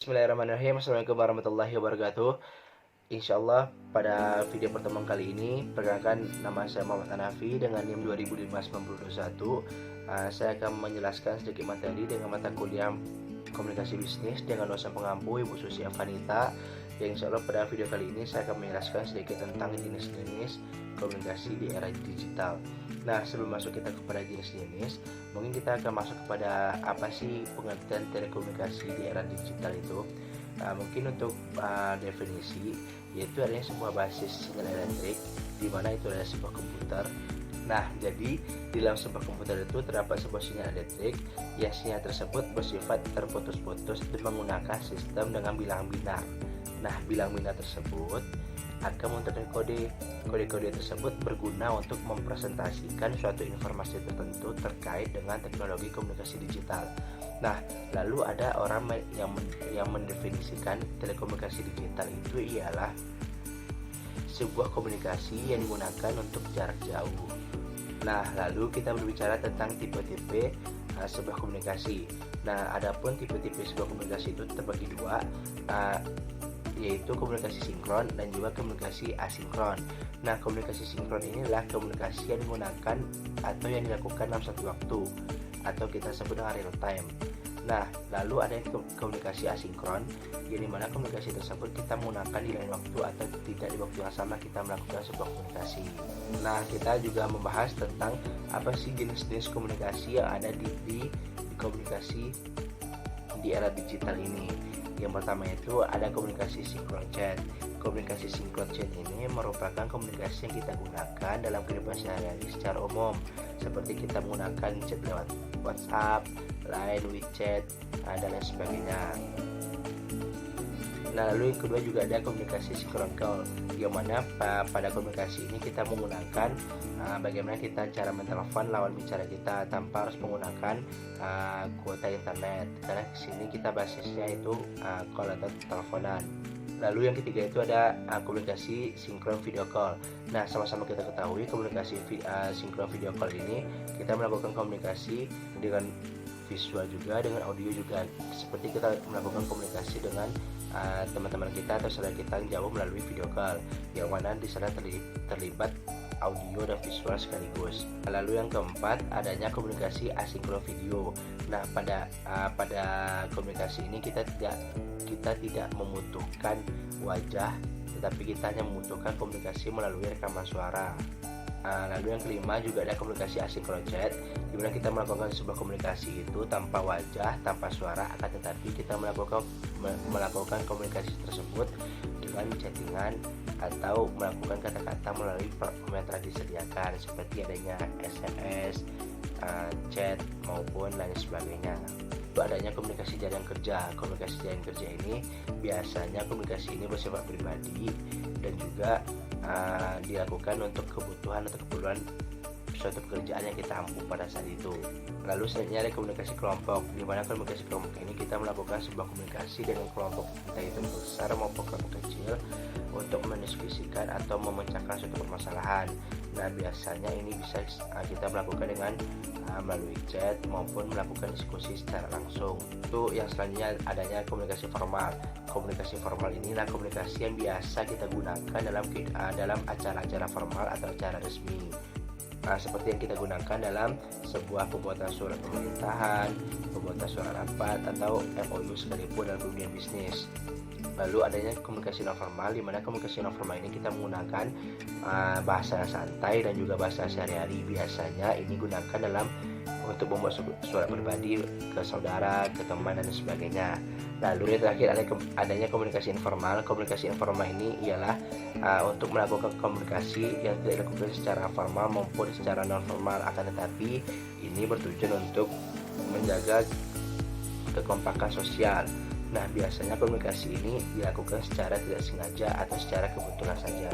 Bismillahirrahmanirrahim. Assalamualaikum warahmatullahi wabarakatuh. Insyaallah pada video pertemuan kali ini, perkenalkan, nama saya Muhammad Hanafi dengan NIM 20059021. Saya akan menjelaskan sedikit materi dengan mata kuliah komunikasi bisnis dengan dosen pengampu Ibu Susi Avanita. Yang insyaallah pada video kali ini saya akan menjelaskan sedikit tentang jenis-jenis komunikasi di era digital. Nah, sebelum masuk kita kepada jenis-jenis, mungkin kita akan masuk kepada apa sih pengertian telekomunikasi di era digital itu. Mungkin untuk definisi, yaitu adanya sebuah basis sinyal elektrik di mana itu adalah sebuah komputer. Nah, jadi di dalam sebuah komputer itu terdapat sebuah sinyal elektrik yang sinyal tersebut bersifat terputus-putus dan menggunakan sistem dengan bilangan binar. Nah, bilangan binar tersebut akan membentuk kode. Kode-kode tersebut berguna untuk mempresentasikan suatu informasi tertentu terkait dengan teknologi komunikasi digital. Nah, lalu ada orang yang mendefinisikan telekomunikasi digital itu ialah sebuah komunikasi yang digunakan untuk jarak jauh. Nah, lalu kita berbicara tentang tipe-tipe sebuah komunikasi. Nah, adapun tipe-tipe sebuah komunikasi itu terbagi dua, yaitu komunikasi sinkron dan juga komunikasi asinkron. Nah, komunikasi sinkron ini adalah komunikasi yang digunakan atau yang dilakukan dalam satu waktu, atau kita sebut dengan real time. Nah, lalu ada komunikasi asinkron, yang dimana komunikasi tersebut kita menggunakan di lain waktu atau tidak di waktu yang sama kita melakukan sebuah komunikasi. Nah, kita juga membahas tentang apa sih jenis-jenis komunikasi yang ada di komunikasi di era digital ini. Yang pertama itu ada komunikasi sinkron chat. Komunikasi sinkron chat ini merupakan komunikasi yang kita gunakan dalam kehidupan sehari-hari secara umum, seperti kita menggunakan chat lewat WhatsApp, Line, WeChat, dan lain sebagainya. Nah, lalu yang kedua juga ada komunikasi sinkron call, yang mana pada komunikasi ini kita menggunakan bagaimana kita cara mentelepon lawan bicara kita tanpa harus menggunakan kuota internet, karena sini kita basisnya itu call atau teleponan. Lalu yang ketiga itu ada komunikasi sinkron video call. Nah, sama-sama kita ketahui komunikasi sinkron video call ini kita melakukan komunikasi dengan visual juga, dengan audio juga, seperti kita melakukan komunikasi dengan teman-teman kita atau saudara kita yang jauh melalui video call, yang mana di sana terlibat audio dan visual sekaligus. Lalu yang keempat adanya komunikasi asinkron video. Nah, pada komunikasi ini kita tidak membutuhkan wajah, tetapi kita hanya membutuhkan komunikasi melalui rekaman suara. Lalu yang kelima juga ada komunikasi asinkron chat, di mana kita melakukan sebuah komunikasi itu tanpa wajah, tanpa suara, akan tetapi kita melakukan komunikasi tersebut dengan chattingan atau melakukan kata-kata melalui format yang telah disediakan, seperti adanya SMS, chat maupun lain sebagainya. Itu adanya komunikasi jaringan kerja. Komunikasi jaringan kerja ini biasanya komunikasi ini bersifat pribadi dan juga dilakukan untuk kebutuhan atau keperluan suatu pekerjaan yang kita ampu pada saat itu. Lalu selanjutnya ada komunikasi kelompok, di mana komunikasi kelompok ini kita melakukan sebuah komunikasi dengan kelompok, entah itu besar maupun kelompok kecil, untuk mendiskusikan atau memecahkan suatu permasalahan. Nah, biasanya ini bisa kita melakukan dengan melalui chat maupun melakukan diskusi secara langsung. Itu yang selanjutnya adanya komunikasi formal. Komunikasi formal inilah komunikasi yang biasa kita gunakan dalam acara-acara formal atau acara resmi. Seperti yang kita gunakan dalam sebuah pembuatan surat pemerintahan, pembuatan surat rapat, atau MOU sekalipun dalam dunia bisnis. Lalu adanya komunikasi non formal, di mana komunikasi non formal ini kita menggunakan bahasa santai dan juga bahasa sehari-hari. Biasanya ini gunakan untuk membuat surat pribadi ke saudara, ke teman, dan sebagainya. Lalu yang terakhir adanya komunikasi informal. Komunikasi informal ini ialah untuk melakukan komunikasi yang tidak dilakukan secara formal maupun secara non formal, akan tetapi ini bertujuan untuk menjaga kekompakan sosial. Nah, biasanya komunikasi ini dilakukan secara tidak sengaja atau secara kebetulan saja.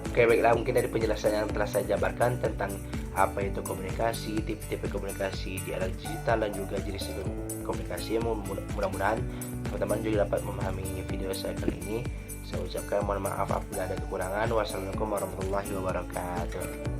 Oke, baiklah, mungkin dari penjelasan yang telah saya jabarkan tentang apa itu komunikasi, tipe-tipe komunikasi di era digital, dan juga jenis komunikasi, mudah-mudahan teman-teman juga dapat memahami video saya kali ini. Saya ucapkan mohon maaf apabila ada kekurangan. Wassalamualaikum warahmatullahi wabarakatuh.